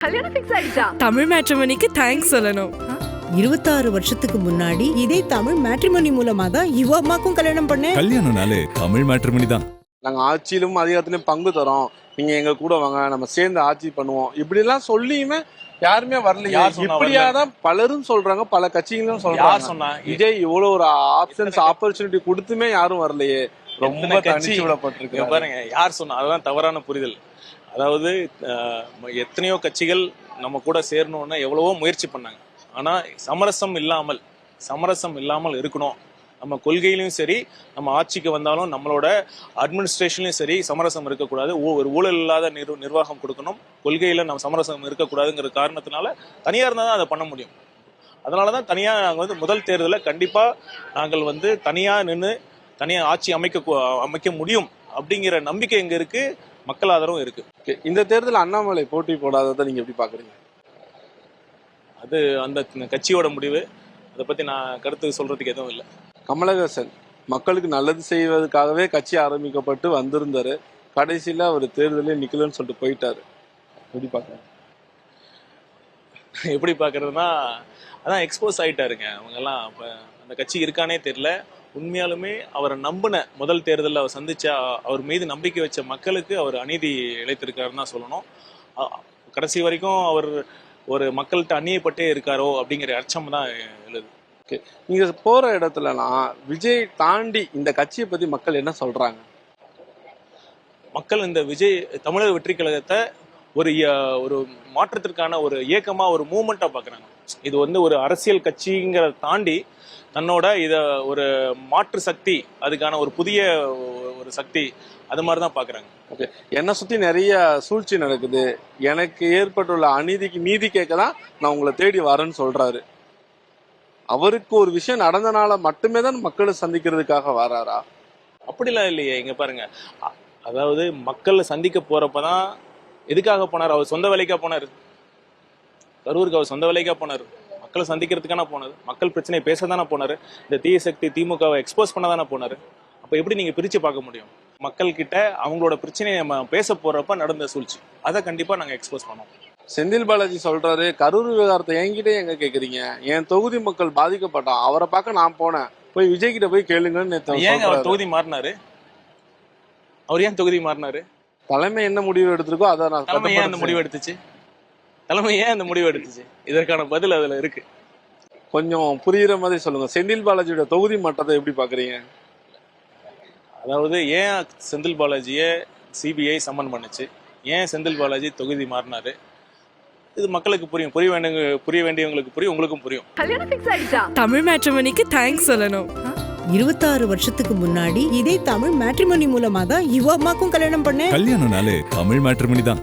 கல்யாணம் ஃபிக்ஸ் ஆயிடுச்சா? தமிழ் மேட்ரிமோனிக்கு தேங்க்ஸ் சொல்லணும். 26 வருஷத்துக்கு முன்னாடி இதே தமிழ் மேட்ரிமோனி மூலமா தான் இவ அம்மாக்கும் கல்யாணம் பண்ணேன். கல்யாணம்னாலே தமிழ் மேட்ரிமோனி தான். நாங்க ஆட்சியிலும் அதிகாரத்திலும் பங்கு தரோம், நீங்க எங்க கூட வாங்க, நம்ம சேர்ந்து ஆட்சி பண்ணுவோம், இப்படி எல்லாம் சொல்லியுமே யாருமே வரலையா? இப்படியாதான் பலரும் சொல்றாங்க, பல கட்சிகளும் சொல்றாங்க. விஜய் இவ்வளவு ஒரு ஆப்பர்ச்சுனிட்டி கொடுத்துமே யாரும் வரலையே, ரொம்ப தனிச்சு விடப்பட்டிருக்கு. பாருங்க, யார் சொன்னா? அதுதான் தவறான புரிதல். அதாவது எத்தனையோ கட்சிகள் நம்ம கூட சேரணும்னா எவ்வளவோ முயற்சி பண்ணாங்க. ஆனா சமரசம் இல்லாமல் இருக்கணும். நம்ம கொள்கையிலையும் சரி, நம்ம ஆட்சிக்கு வந்தாலும் நம்மளோட அட்மினிஸ்ட்ரேஷன்லையும் சரி சமரசம் இருக்கக்கூடாது. ஒரு ஊழல் இல்லாத நிர்வாகம் கொடுக்கணும். கொள்கையில நம்ம சமரசம் இருக்கக்கூடாதுங்கிற காரணத்தினால தனியா இருந்தால் தான் அதை பண்ண முடியும். அதனாலதான் தனியா நாங்கள் வந்து முதல் தேர்தலில் கண்டிப்பா நாங்கள் வந்து தனியா நின்று தனியா ஆட்சி அமைக்க முடியும் அப்படிங்கிற நம்பிக்கை எங்க இருக்கு, மக்கள் ஆதரவும் இருக்கு. இந்த தேர்தல் அண்ணாமலை போட்டி போடாததை நீங்க எப்படி பாக்குறீங்க? அது அந்த கட்சியோட முடிவு. அதை பத்தி நான் கருத்து சொல்றதுக்கு எதுவும் இல்லை. கமலஹாசன் மக்களுக்கு நல்லது செய்வதற்காகவே கட்சி ஆரம்பிக்கப்பட்டு வந்திருந்தாரு. கடைசியில அவர் தேர்தலே நிக்கலன்னு சொல்லிட்டு போயிட்டாரு. எப்படி பாக்குறதுன்னா, அதான் எக்ஸ்போஸ் ஆயிட்டாருங்க. அவங்க எல்லாம் அப்ப அந்த கட்சி இருக்கானே தெரியல. உண்மையாலுமே அவரை நம்பின முதல் தேர்தலில் அவர் சந்திச்ச அவர் மீது நம்பிக்கை வச்ச மக்களுக்கு அவர் அநீதி இழைத்திருக்காருன்னு தான் சொல்லணும். கடைசி வரைக்கும் அவர் ஒரு மக்கள்கிட்ட அந்நியப்பட்டே இருக்காரோ அப்படிங்கிற அச்சம் தான் எழுது. நீங்க போற இடத்துலலாம் விஜய் தாண்டி இந்த கட்சியை பத்தி மக்கள் என்ன சொல்றாங்க? மக்கள் இந்த விஜய் தமிழக வெற்றி கழகத்தை ஒரு மாற்றத்திற்கான ஒரு இயக்கமா, ஒரு மூவ்மெண்டா பாக்குறாங்க. இது வந்து ஒரு அரசியல் கட்சிங்கிறத தாண்டி தன்னோட இத ஒரு மாற்று சக்தி, அதுக்கான ஒரு புதிய ஒரு சக்தி, அது மாதிரிதான் பாக்குறாங்க. ஓகே, என்னை சுத்தி நிறைய சூழ்ச்சி நடக்குது, எனக்கு ஏற்பட்டுள்ள அநீதிக்கு நீதி கேட்க தான் நான் உங்களை தேடி வரேன்னு சொல்றாரு. அவருக்கு ஒரு விஷயம் நடந்தனால மட்டுமே தான் மக்களை சந்திக்கிறதுக்காக வராரா? அப்படிலாம் இல்லையே. இங்க பாருங்க, அதாவது மக்களை சந்திக்க போறப்பதான் எதுக்காக போனார்? அவர் சொந்த வேலைக்கா போனாரு? கரூருக்கு அவர் சொந்த வேலைக்கா போனாரு? மக்களை சந்திக்கிறதுக்கான போனது. மக்கள் பிரச்சனையை பேச தானே போனாரு. இந்த தீய சக்தி திமுகவை எக்ஸ்போஸ் பண்ண தானே போனாரு. அப்ப எப்படி நீங்க பிரிச்சு பார்க்க முடியும்? மக்கள் கிட்ட அவங்களோட பிரச்சனையை நம்ம பேச போறப்ப நடந்த சூழ்ச்சி, அதை கண்டிப்பா நாங்க எக்ஸ்போஸ் பண்ணோம். செந்தில் பாலாஜி சொல்றாரு, கரூர் விவகாரத்தை என்கிட்ட எங்க கேக்குறீங்க, என் தொகுதி மக்கள் பாதிக்கப்பட்டான், அவரை பார்க்க நான் போனேன், போய் விஜய் கிட்ட போய் கேளுங்கன்னு. ஏன் அவர் தொகுதி மாறினாரு? அவர் ஏன் தொகுதி மாறினாரு? தலைமை என்ன முடிவு எடுத்திருக்கோ அதை நான். தலைமை ஏன் அந்த முடிவு எடுத்துச்சு? இதற்கான பதில் அதுல இருக்கு. கொஞ்சம் புரியுற மாதிரி சொல்லுங்க. செந்தில் பாலாஜியோட தொகுதி மாற்றத்தை எப்படி பாக்குறீங்க? அதாவது ஏன் செந்தில் பாலாஜியை சிபிஐ சம்மன் பண்ணுச்சு, ஏன் செந்தில் பாலாஜி தொகுதி மாறினாரு, இது மக்களுக்கு புரியும். புரிய வேண்டியவங்களுக்கு புரியும், உங்களுக்கும் புரியும். கல்யாணம் ஃபிக்ஸ் ஆயிடுச்சா? தமிழ் மேட்ரிமோனிக்கு தேங்க்ஸ் சொல்லணும். 26 வருஷத்துக்கு முன்னாடி இதே தமிழ் மேட்ரிமோனி மூலமா தான் இவ அம்மாக்கும் கல்யாணம் பண்ணேன். கல்யாணம்னாலே தமிழ் மேட்ரிமோனி தான்.